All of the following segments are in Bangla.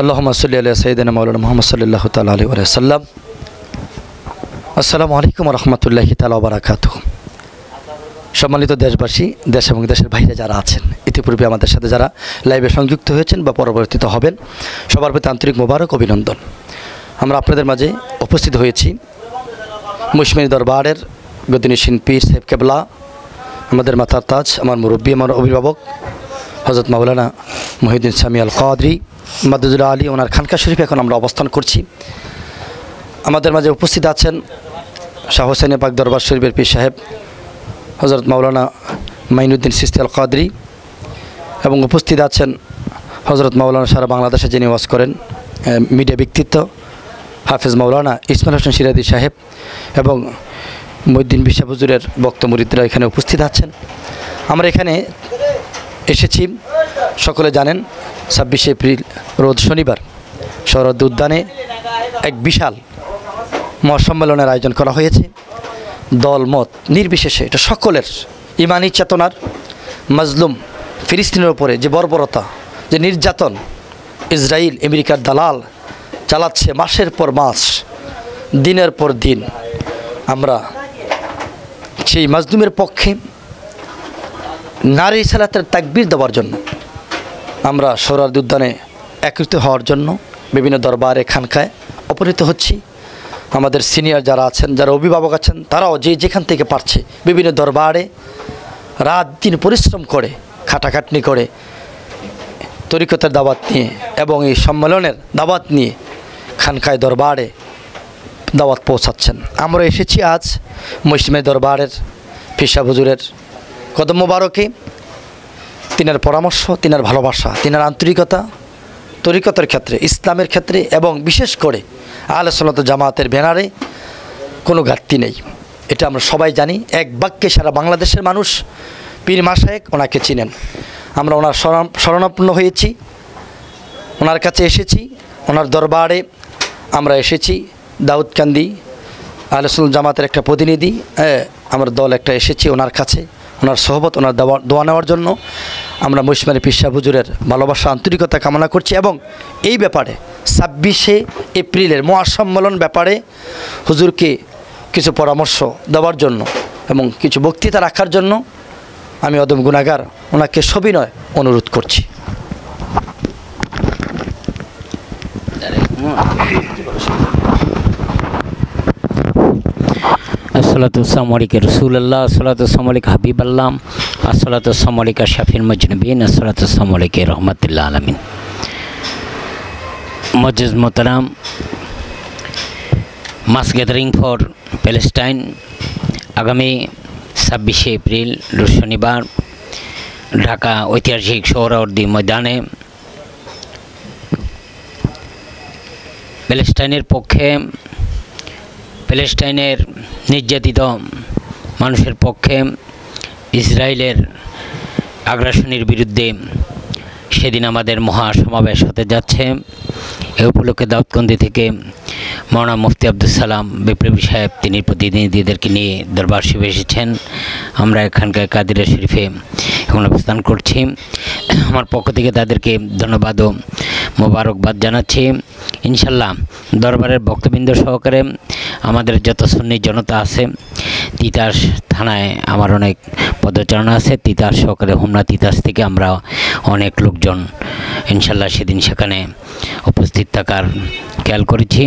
আল্লাহুম্মা সাল্লি আলা সাইয়্যিদিনা মাওলানা মুহাম্মদ সাল্লাল্লাহু তাআলা আলাইহি ওয়া সাল্লাম। আসসালামু আলাইকুম ওয়া রাহমাতুল্লাহি তাআলা ওয়া বারাকাতুহু। সম্মানিত দেশবাসী, দেশ এবং দেশের বাইরে যারা আছেন, ইতিপূর্বে আমাদের সাথে যারা লাইভে সংযুক্ত হয়েছেন বা পরবর্তীতে হবেন, সবার প্রতি আন্তরিক মোবারক অভিনন্দন। আমরা আপনাদের মাঝে উপস্থিত হয়েছি মৌসুমী দরবারের গদিনিশিন পীর সাহেব কেবলা, আমাদের মাথার তাজ, আমার মুরব্বী, আমার অভিভাবক হযরত মাওলানা মহিউদ্দিন সামি আল কাদরি মাদদুল্লাহ আলী, ওনার খানকা শরীফে এখন আমরা অবস্থান করছি। আমাদের মাঝে উপস্থিত আছেন শাহ হোসেন পাক দরবার শরীফের পীর সাহেব হযরত মাওলানা মাইনুদ্দিন চিশতি আল কাদরি, এবং উপস্থিত আছেন হযরত মাওলানা সারা বাংলাদেশে যিনি ওয়াজ করেন, মিডিয়া ব্যক্তিত্ব হাফেজ মাওলানা ইসমাইল হোসেন সিরাজি সাহেব, এবং মহিউদ্দিন বিশাহ হুজুরের বক্তা মুরিদরা এখানে উপস্থিত আছেন। আমরা এখানে এসেছি, সকলে জানেন 26শে এপ্রিল রোজ শনিবার শরৎ উদ্যানে এক বিশাল মহাসম্মেলনের আয়োজন করা হয়েছে। দল মত নির্বিশেষে এটা সকলের ইমানি চেতনার, মাজলুম ফিলিস্তিনের ওপরে যে বর্বরতা, যে নির্যাতন ইসরায়েল আমেরিকার দালাল চালাচ্ছে মাসের পর মাস, দিনের পর দিন, আমরা সেই মাজলুমের পক্ষে নারী সালাতের তাকবীর দেওয়ার জন্য আমরা শরৎ উদ্যানে একত্রিত হওয়ার জন্য বিভিন্ন দরবারে খানকায় উপনীত হচ্ছি। আমাদের সিনিয়র যারা আছেন, যারা অভিভাবক আছেন, তারাও যে যেখান থেকে পারছে বিভিন্ন দরবারে রাত দিন পরিশ্রম করে, খাটাখাটনি করে তরিকতের দাওয়াত নিয়ে এবং এই সম্মেলনের দাওয়াত নিয়ে খানকায় দরবারে দাওয়াত পৌঁছাচ্ছেন। আমরা এসেছি আজ মৌসুমী দরবারের ফিসা হুজুরের কদম মোবারকে। তিনার পরামর্শ, তিনার ভালোবাসা, তিনার আন্তরিকতা তরিকতের ক্ষেত্রে, ইসলামের ক্ষেত্রে এবং বিশেষ করে আহলে সুন্নাত জামাতের ব্যানারে কোনো ঘাটতি নেই, এটা আমরা সবাই জানি। এক বাক্যে সারা বাংলাদেশের মানুষ পীর মাশায়েখ ওনাকে চিনেন। আমরা ওনার শরণাপন্ন হয়েছি, ওনার কাছে এসেছি, ওনার দরবারে আমরা এসেছি। দাউদকান্দি আহলে সুন্নাত জামাতের একটা প্রতিনিধি, আমরা দল একটা এসেছি ওনার কাছে, ওনার সোহবত, ওনার দোয়া নেওয়ার জন্য। আমরা মৌসুমী পীর সাহেব হুজুরের ভালোবাসা, আন্তরিকতা কামনা করছি এবং এই ব্যাপারে 26শে এপ্রিলের মহাসম্মেলন ব্যাপারে হুজুরকে কিছু পরামর্শ দেওয়ার জন্য এবং কিছু বক্তৃতা রাখার জন্য আমি অদম গুনাহগার ওনাকে সবিনয় অনুরোধ করছি। আসসালাতুসসালামু আলাইকা রাসূলুল্লাহ, আসসালাতুসসালামু আলাইকা হাবিবাল্লাহ, আসসালাতুসসালামু আলাইকা শাফিউল মুজনিবিন, আসসালাতুসসালামু আলাইকা রাহমাতুল আলামিন। মুআজ্জিজ মোহতারাম, মাস গ্যাদারিং ফর প্যালেস্টাইন আগামী 26শে এপ্রিল রোজ শনিবার ঢাকা ঐতিহাসিক সোহরাওয়ার্দী ময়দানে প্যালেস্টাইনের পক্ষে, প্যালেস্টাইনের নির্যাতিত মানুষের পক্ষে, ইসরায়েলের আগ্রাসনের বিরুদ্ধে সেদিন আমাদের মহাসমাবেশ হতে যাচ্ছে। এ উপলক্ষে দাউদকান্দি থেকে মাওলানা মুফতি আব্দুল সালাম বিপ্লবী সাহেব তিনি প্রতিনিধিদেরকে নিয়ে দরবার শরীফে এসেছেন। আমরা এখানকার কাদিরা শরীফে এখন অবস্থান করছি। আমার পক্ষ থেকে তাদেরকে ধন্যবাদ ও মোবারকবাদ জানাচ্ছি। ইনশাল্লাহ দরবারের ভক্তবৃন্দ সহকারে আমাদের যত সুন্নি জনতা আছে, তিতাস থানায় আমার অনেক পদচারণা আছে, তিতাস সহকারে হোমনা তিতাস থেকে আমরা অনেক লোকজন ইনশাল্লাহ সেদিন সেখানে উপস্থিত থাকার খেয়াল করেছি।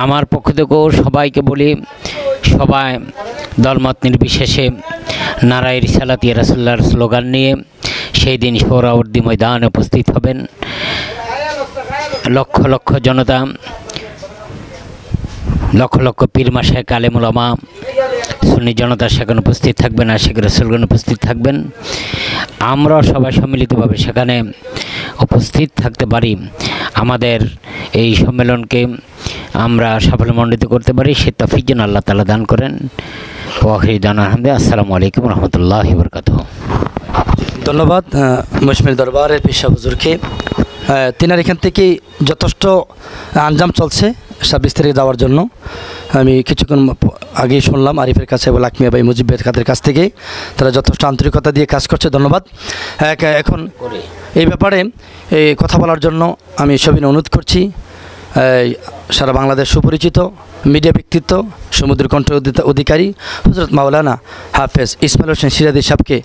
আমার পক্ষ থেকেও সবাইকে বলি, সবাই দলমত নির্বিশেষে নারায়ে রিসালাত ইয়া রাসূলুল্লাহর স্লোগান নিয়ে সেই দিন সোহরাওয়ার্দী ময়দানে উপস্থিত হবেন। লক্ষ লক্ষ জনতা, লক্ষ লক্ষ পীর মাশায়েখ আলেম উলামা সুন্নি জনতা সেখানে উপস্থিত থাকবেন, আশিক রাসূলগণ উপস্থিত থাকবেন। আমরা সবাই সম্মিলিতভাবে সেখানে উপস্থিত থাকতে পারি, আমাদের এই সম্মেলনকে আমরা সাফল্যমণ্ডিত করতে পারি, সে তৌফিক যেন আল্লাহ তাআলা দান করেন। ওয়া আখিরু দাওয়ানা আলহামদুলিল্লাহ। আসসালামু আলাইকুম ওয়া রাহমাতুল্লাহি ওয়া বারাকাতুহু। ধন্যবাদ মহিষমারী দরবারের পেশা হুজুরকে। তিনার এখান থেকে যথেষ্ট আঞ্জাম চলছে 26 তারিখে যাওয়ার জন্য। আমি কিছুক্ষণ আগেই শুনলাম আরিফের কাছে এবং লাকমিয়া ভাই মুজিব ভাইয়ের কাদের কাছ থেকে, তারা যথেষ্ট আন্তরিকতা দিয়ে কাজ করছে, ধন্যবাদ। এখন এই ব্যাপারে কথা বলার জন্য আমি সবিনয় অনুরোধ করছি সারা বাংলাদেশ সুপরিচিত মিডিয়া ব্যক্তিত্ব, সমুদ্র কণ্ঠ অধিকারী হযরত মাওলানা হাফেজ ইসমাইল হোসেন সিরাজি সাহেবকে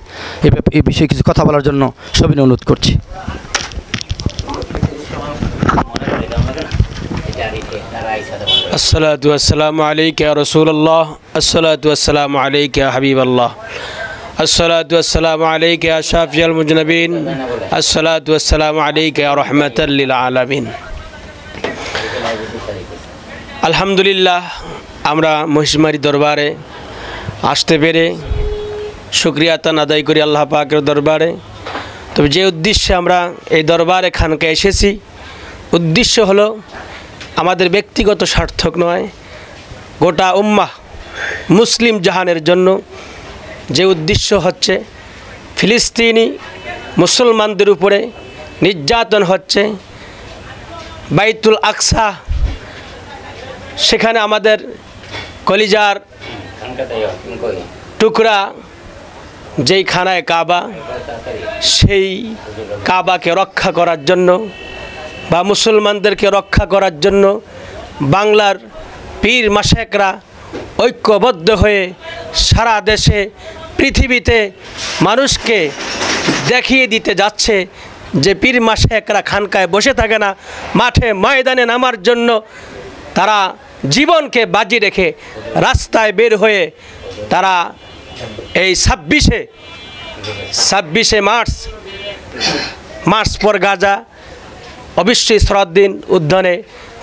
এই বিষয়ে কিছু কথা বলার জন্য সবিনয় অনুরোধ করছি। अस्सलातु वस्सलामु अलैका या रसूलल्लाह, अस्सलातु वस्सलामु अलैका या हबीबल्लाह, अस्सलातु वस्सलामु अलैका या शाफिअल मुजनबीन, अस्सलातु वस्सलामु अलैका या रहमतल लिल आलामीन। আলহামদুলিল্লাহ, আমরা মহিষমারী দরবারে আসতে পেরে শুকরিয়া তান আদায় করি আল্লাহ পাকের দরবারে। তবে যে উদ্দেশ্যে আমরা এই দরবারে খানকা এসেছি, উদ্দেশ্য হলো আমাদের ব্যক্তিগত স্বার্থক নয়, গোটা উম্মাহ মুসলিম জাহানের জন্য। যে উদ্দেশ্য হচ্ছে ফিলিস্তিনি মুসলমানদের উপরে নির্যাতন হচ্ছে, বাইতুল আকসা, সেখানে আমাদের কলিজার টুকরা যেই খানায় কাবা, সেই কাবাকে রক্ষা করার জন্য বা মুসলমানদেরকে রক্ষা করার জন্য বাংলার পীর মাশায়েখরা ঐক্যবদ্ধ হয়ে সারা দেশে পৃথিবীতে মানুষকে দেখিয়ে দিতে যাচ্ছে যে পীর মাশায়েখরা খানকায় বসে থাকে না, মাঠে ময়দানে নামার জন্য তারা জীবনকে বাজি রেখে রাস্তায় বের হয়ে তারা এই 26শে মার্চ পর গাজা অবশ্যই সরাদ্দিন উদ্যানে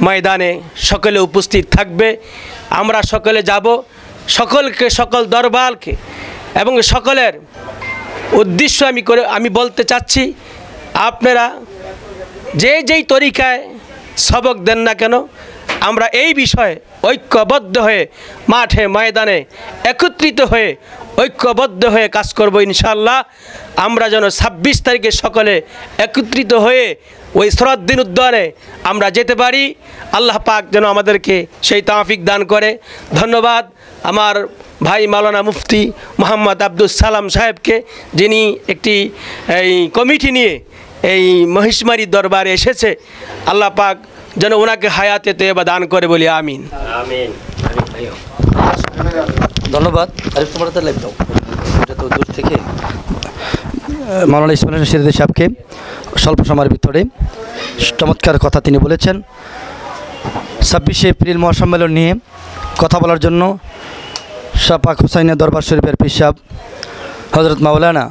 ময়দানে সকলে উপস্থিত থাকবে। আমরা সকলে যাব, সকলকে, সকল দরবারকে এবং সকলের উদ্দেশ্য আমি বলতে চাচ্ছি, আপনারা যেই তরিকায় সবক দেন না কেন, আমরা এই বিষয়ে ঐক্যবদ্ধ হয়ে মাঠে ময়দানে একত্রিত হয়ে ঐক্যবদ্ধ হয়ে কাজ করব ইনশাআল্লাহ। আমরা যেন 26 তারিখে সকলে একত্রিত হয়ে ওই সরাদ্দিন উদ্যানে আমরা যেতে পারি। আল্লাহ পাক যেন আমাদেরকে সেই তৌফিক দান করে। ধন্যবাদ আমার ভাই মাওলানা মুফতি মোহাম্মদ আব্দুল সালাম সাহেবকে, যিনি একটি এই কমিটি নিয়ে এই মহিষমারী দরবারে এসেছে। আল্লাহ পাক যেন ওনাকে হায়াতে তয়্যবা দান করে, বলি আমিন। ধন্যবাদ। আরিফ, তোমার তো লাইভ দাও, এটা তো দূর থেকে। মাওলানা ইসমাইল হোসেন সিরাজি সাহেবকে স্বল্প সময়ের ভিতরে চমৎকার কথা তিনি বলেছেন। 26শে এপ্রিল মহাসম্মেলন নিয়ে কথা বলার জন্য শাহ পাক হুসাইনের দরবার শরীফের পীর সাহেব হযরত মাওলানা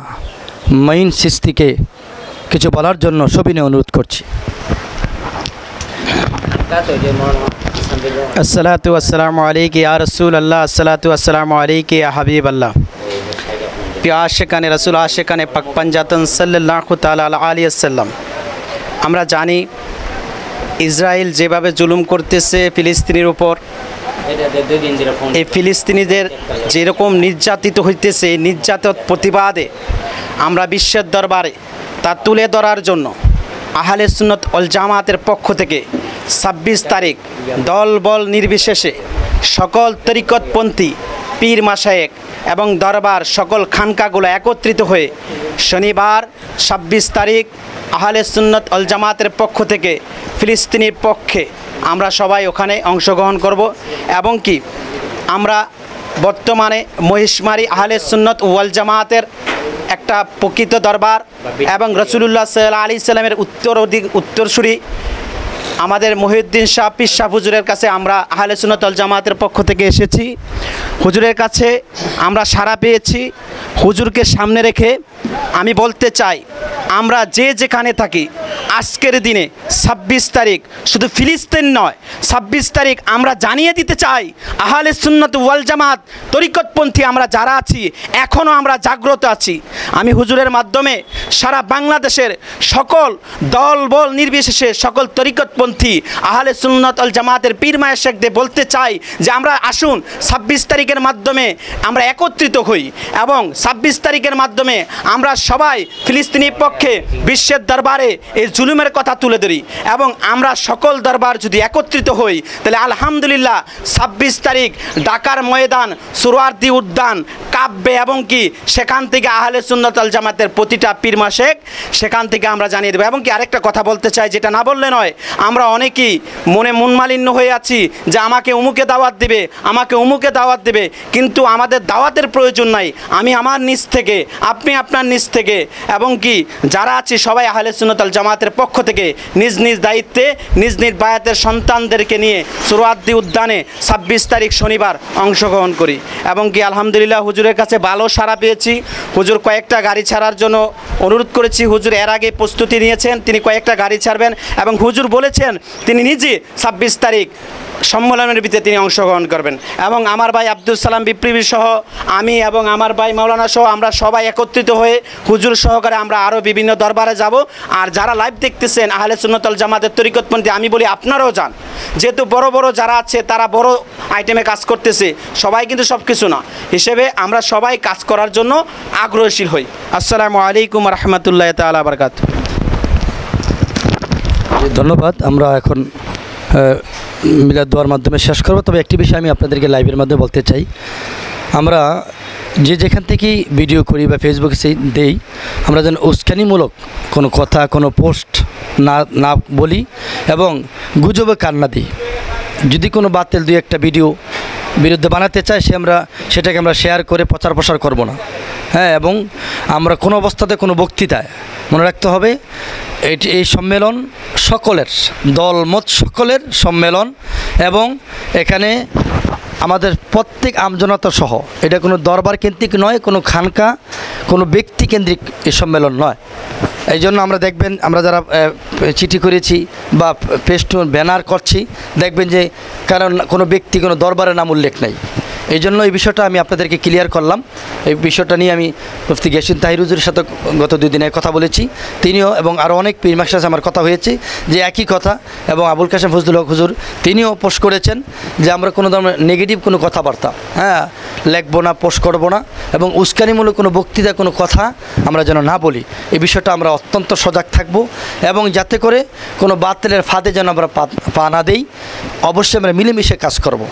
মঈন চিশতিকে কিছু বলার জন্য সবিনয় অনুরোধ করছি। अस्सलातु वस्सलामु अलैका या रसूल अल्लाह, अस्सलातु वस्सलामु अलैका या हबीब अल्लाह। প্রিয় আশিকানে রাসূল, আশিকানে পাক পাঞ্জাতন সাল্লাল্লাহু তাআলা আলাইহি ওয়াসাল্লাম, আমরা জানি ইসরায়েল যেভাবে জুলুম করতেছে ফিলিস্তিনের উপর, এই ফিলিস্তিনিদের যেরকম নির্যাতিত হইতেছে, এই নির্যাতন প্রতিবাদে আমরা বিশ্বের দরবারে তা তুলে ধরার জন্য আহলে সুন্নাত ওয়াল জামাতের পক্ষ থেকে 26 তারিখ দল বল নির্বিশেষে সকল তরিকতপন্থী পীর মাশায়েখ এবং দরবার সকল খানকাগুলো একত্রিত হয়ে শনিবার 26 তারিখ আহলে সুন্নাত ওয়াল জামাতের পক্ষ থেকে ফিলিস্তিনের পক্ষে আমরা সবাই ওখানে অংশগ্রহণ করব। এবং কি আমরা বর্তমানে মহিষমারী আহলে সুন্নাত ওয়াল জামাতের একটা প্রকৃত দরবার এবং রাসূলুল্লাহ সাল্লাল্লাহু আলাইহি সাল্লামের উত্তরসূরি আমাদের মহিউদ্দিন শাহ পীর শাহ হুজুরের কাছে আমরা আহলে সুন্নাত ওয়াল জামাতের পক্ষ থেকে এসেছি। হুজুরের কাছে আমরা সাড়া পেয়েছি। হুজুরকে সামনে রেখে আমি বলতে চাই, আমরা যে যেখানে থাকি আজকের দিনে 26 তারিখ শুধু ফিলিস্তিন নয়, 26 তারিখ আমরা জানিয়ে দিতে চাই আহলে সুন্নাত ওয়াল জামাত তরিকতপন্থী আমরা যারা আছি এখনও আমরা জাগ্রত আছি। আমি হুজুরের মাধ্যমে সারা বাংলাদেশের সকল দল বল নির্বিশেষে সকল তরিকতপন্থী আহলে সুন্নাত ওয়াল জামাতের পীর মায়ের শেখদের বলতে চাই যে আমরা আসুন 26 তারিখের মাধ্যমে আমরা একত্রিত হই এবং 26 তারিখের মাধ্যমে আমরা সবাই ফিলিস্তিনির পক্ষে বিশ্বের দরবারে এই জুলুমের কথা তুলে ধরি এবং আমরা সকল দরবার যদি একত্রিত হই তাহলে আলহামদুলিল্লাহ 26 তারিখ ঢাকার ময়দান সুরওয়ার্দী উদ্যান কাব্যে এবং কি সেখান থেকে আহলে সুন্নাত ওয়াল জামাতের প্রতিটা পীর মাশেক সেখান থেকে আমরা জানিয়ে দেবো। এবং কি আরেকটা কথা বলতে চাই, যেটা না বললে নয়, আমরা অনেকেই মনমালিন্য হয়ে আছি যে আমাকে উমুকে দাওয়াত দেবে, আমাকে উমুকে দাওয়াত দেবে, কিন্তু আমাদের দাওয়াতের প্রয়োজন নাই। আমি আমার নিজ থেকে, আপনি আপনার নিজ থেকে এবং কি যারা আছি সবাই আহলে সুন্নাত ওয়াল জামাতের পক্ষ থেকে নিজ নিজ দায়িত্বে নিজ নিজ বায়াতের সন্তানদেরকে নিয়ে সুরওয়ার্দী উদ্যানে 26 তারিখ শনিবার অংশগ্রহণ করি। এবং কি আলহামদুলিল্লাহ হুজুরের কাছে ভালো সাড়া পেয়েছি। হুজুর কয়েকটা গাড়ি ছাড়ার জন্য অনুরোধ করেছি, হুজুর এর আগে প্রস্তুতি নিয়েছেন, তিনি কয়েকটা গাড়ি ছাড়বেন এবং হুজুর বলেছেন তিনি নিজে 26 তারিখ সম্মেলনের ভিতরে তিনি অংশগ্রহণ করবেন। এবং আমার ভাই আব্দুল সালাম বিপ্লবী সহ আমি এবং আমার ভাই মাওলানা সহ আমরা সবাই একত্রিত হয়ে হুজুর সহকারে আমরা আরও বিভিন্ন দরবারে যাব। আর যারা লাইভ দেখতেছেন আহলে সুন্নাত ওয়াল জামাতের তরিকতপন্থী, আমি বলি আপনারাও যান, যেহেতু বড় বড় যারা আছে তারা বড় আইটেমে কাজ করতেছে, সবাই কিন্তু সব কিছু না, হিসেবে আমরা সবাই কাজ করার জন্য আগ্রহশীল হই। আসসালামু আলাইকুম রহমতুল্লাহ তাআলা বারাকাতুহু। ধন্যবাদ। আমরা এখন মিলাদ দোয়ার মাধ্যমে শেষ করব। তবে একটি বিষয় আমি আপনাদেরকে লাইভের মাধ্যমে বলতে চাই, আমরা যে যেখান থেকেই ভিডিও করি বা ফেসবুকে সেই দেই, আমরা যেন উস্কানিমূলক কোনো কথা কোনো পোস্ট না বলি এবং গুজবে কান না দিই। যদি কোনো বাতিল দুই একটা ভিডিও বিরুদ্ধে বানাতে চাই সেটাকে আমরা শেয়ার করে প্রচার প্রসার করব না। হ্যাঁ, এবং আমরা কোনো অবস্থাতে কোনো বক্তৃতায় মনে রাখতে হবে এই সম্মেলন সকলের, দলমত সকলের সম্মেলন এবং এখানে আমাদের প্রত্যেক আমজনতা সহ, এটা কোনো দরবার কেন্দ্রিক নয়, কোনো খানকা কোনো ব্যক্তি কেন্দ্রিক এই সম্মেলন নয়। এই জন্য আমরা দেখবেন আমরা যারা চিঠি করেছি বা পেস্টুন ব্যানার করছি, দেখবেন যে কারণ কোনো ব্যক্তি কোনো দরবারের নাম উল্লেখ নেই। এই জন্য এই বিষয়টা আমি আপনাদেরকে ক্লিয়ার করলাম। এই বিষয়টা নিয়ে আমি মুফতি গিয়াসউদ্দিন তাহির হুজুরের সাথে গত 2 দিনে কথা বলেছি, তিনিও এবং আরও অনেক পীর মাশায়েখের সাথে আমার কথা হয়েছে যে একই কথা। এবং আবুল কাশেম ফজলুল হক হুজুর তিনিও পোস্ট করেছেন যে আমরা কোনো ধরনের নেগেটিভ কোনো কথাবার্তা লিখবো না, পোস্ট করবো না এবং উস্কানিমূলক কোনো বক্তৃতা কোনো কথা আমরা যেন না বলি। এই বিষয়টা আমরা অত্যন্ত সজাগ থাকব এবং যাতে করে কোনো বাতিলের ফাঁদে যেন আমরা পা না দেই। অবশ্যই আমরা মিলেমিশে কাজ করব।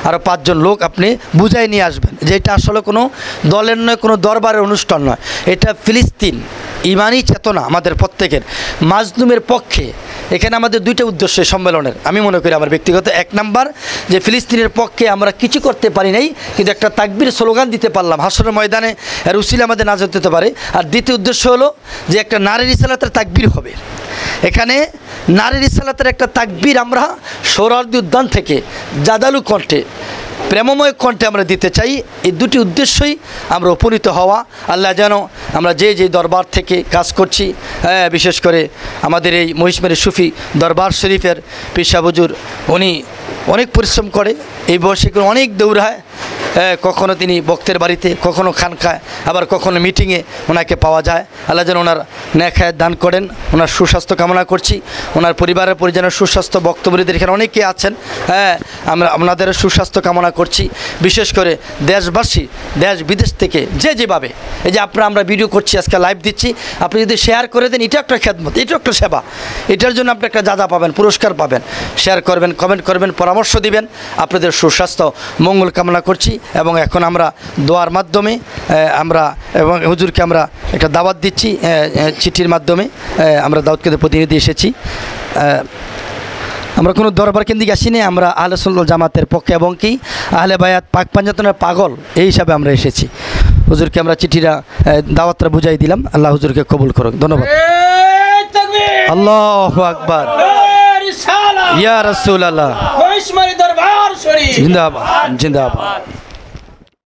আরও 5 জন লোক আপনি বুঝাই নিয়ে আসবেন যে এটা আসলে কোনো দলের নয়, কোনো দরবারের অনুষ্ঠান নয়, এটা ফিলিস্তিন ইমানি চেতনা আমাদের প্রত্যেকের মাজলুমের পক্ষে। এখানে আমাদের 2টা উদ্দেশ্য সম্মেলনের আমি মনে করি আমার ব্যক্তিগত। 1 নাম্বার যে ফিলিস্তিনের পক্ষে আমরা কিছু করতে পারি নাই, কিন্তু একটা তাকবীর স্লোগান দিতে পারলাম হাসরের ময়দানে, এর উসিলা আমাদের নাজাত হতে পারে। আর দ্বিতীয় উদ্দেশ্য হলো যে একটা নারী রিসালাতের তাকবীর হবে। এখানে নারী রিসালাতের একটা তাকবীর আমরা সোহরাওয়ার্দী উদ্যান থেকে জাদালু কণ্ঠে, প্রেমময় কণ্ঠে আমরা দিতে চাই। এই 2টি উদ্দেশ্যই আমরা উপনীত হওয়া। আল্লাহ যেন আমরা যে দরবার থেকে কাজ করছি, বিশেষ করে আমাদের এই মহিষমারী সুফি দরবার শরীফের পীর সাহেব হুজুর, উনি অনেক পরিশ্রম করে, এই বয়সে অনেক দৌড়ায়, কখনো তিনি বক্তের বাড়িতে, কখনো খানকায়, আবার কখনো মিটিংয়ে ওনাকে পাওয়া যায়। আল্লাহ যেন ওনার নেক হায়াত দান করেন, ওনার সুস্বাস্থ্য কামনা করছি, ওনার পরিবারের পরিজনের সুস্বাস্থ্য, বক্তব্যদের এখানে অনেকে আছেন, আমরা আপনাদের সুস্বাস্থ্য কামনা করছি। বিশেষ করে দেশবাসী দেশ বিদেশ থেকে যেভাবে এই যে আমরা ভিডিও করছি, আজকে লাইভ দিচ্ছি, আপনি যদি শেয়ার করে দেন, এটা একটা খেদমত, এটা একটা সেবা, এটার জন্য আপনি একটা জাদা পাবেন, পুরস্কার পাবেন। শেয়ার করবেন, কমেন্ট করবেন, পরামর্শ দিবেন, আপনাদের সুস্বাস্থ্য মঙ্গল কামনা করছি। এবং এখন আমরা দোয়ার মাধ্যমে আমরা এবং হুজুরকে আমরা একটা দাওয়াত দিচ্ছি, চিঠির মাধ্যমে আমরা দাওয়াত কেন্দ্রের প্রতিনিধি এসেছি। আমরা কোনো দরবার কেন্দ্রিক আসিনি, আমরা আহলে সুন্নাত জামাতের পক্ষে এবং কি আহলে বায়াত পাক পাঞ্জাতনের পাগল এই হিসাবে আমরা এসেছি। হুজুরকে আমরা চিঠিটা দাওয়াতটা বুঝাই দিলাম। আল্লাহ হুজুরকে কবুল করুন। ধন্যবাদ। আল্লাহু আকবার, ইয়া রাসূলুল্লাহ, জিন্দাবাদ জিন্দাবাদ।